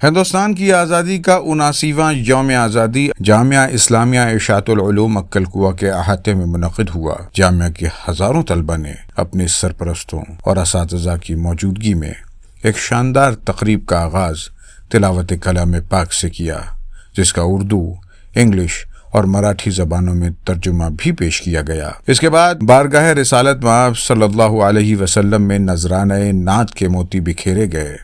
ہندوستان کی آزادی کا 79واں یوم آزادی جامعہ اسلامیہ ارشاد العلوم اکل کوہ کے احاطے میں منعقد ہوا۔ جامعہ کے ہزاروں طلبہ نے اپنے سرپرستوں اور اساتذہ کی موجودگی میں ایک شاندار تقریب کا آغاز تلاوت کلام پاک سے کیا، جس کا اردو، انگلش اور مراٹھی زبانوں میں ترجمہ بھی پیش کیا گیا۔ اس کے بعد بارگاہ رسالت مآب صلی اللہ علیہ وسلم میں نذرانہ نعت کے موتی بکھیرے گئے۔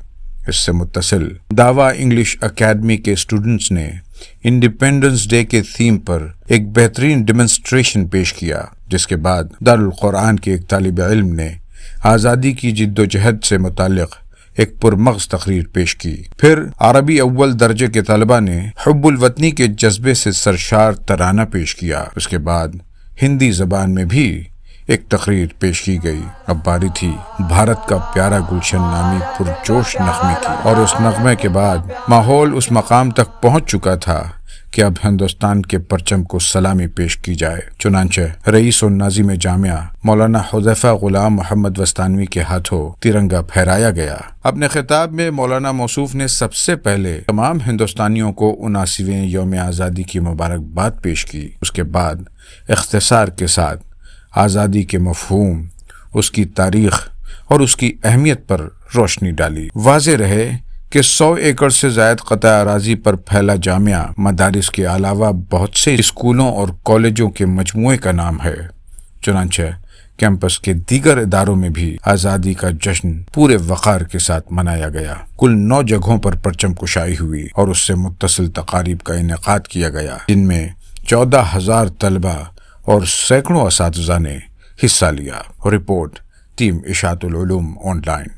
اس سے متصل دعویٰ انگلش اکیڈمی کے اسٹوڈنٹس نے انڈیپینڈنس ڈے کے تھیم پر ایک بہترین ڈیمنسٹریشن پیش کیا، جس کے بعد دارالقرآن کے ایک طالب علم نے آزادی کی جد و جہد سے متعلق ایک پرمغز تقریر پیش کی۔ پھر عربی اول درجے کے طلبہ نے حب الوطنی کے جذبے سے سرشار ترانہ پیش کیا۔ اس کے بعد ہندی زبان میں بھی ایک تقریر پیش کی گئی۔ اب باری تھی بھارت کا پیارا گلشن نامی پرجوش نغمے کی، اور اس نغمے کے بعد ماحول اس مقام تک پہنچ چکا تھا کہ اب ہندوستان کے پرچم کو سلامی پیش کی جائے۔ چنانچہ رئیس الناظم جامعہ مولانا حذیفہ غلام محمد وستانوی کے ہاتھوں ترنگا پھہرایا گیا۔ اپنے خطاب میں مولانا موصوف نے سب سے پہلے تمام ہندوستانیوں کو 79ویں یوم آزادی کی مبارکباد پیش کی۔ اس کے بعد اختصار کے ساتھ آزادی کے مفہوم، اس کی تاریخ اور اس کی اہمیت پر روشنی ڈالی۔ واضح رہے کہ 100 ایکڑ سے زائد قطع اراضی پر پھیلا جامعہ مدارس کے علاوہ بہت سے اسکولوں اور کالجوں کے مجموعے کا نام ہے۔ چنانچہ کیمپس کے دیگر اداروں میں بھی آزادی کا جشن پورے وقار کے ساتھ منایا گیا۔ کل 9 جگہوں پر پرچم کشائی ہوئی اور اس سے متصل تقاریب کا انعقاد کیا گیا، جن میں 14,000 طلبہ اور سینکڑوں اساتذہ نے حصہ لیا۔ Report team Irshad al-Uloom on line.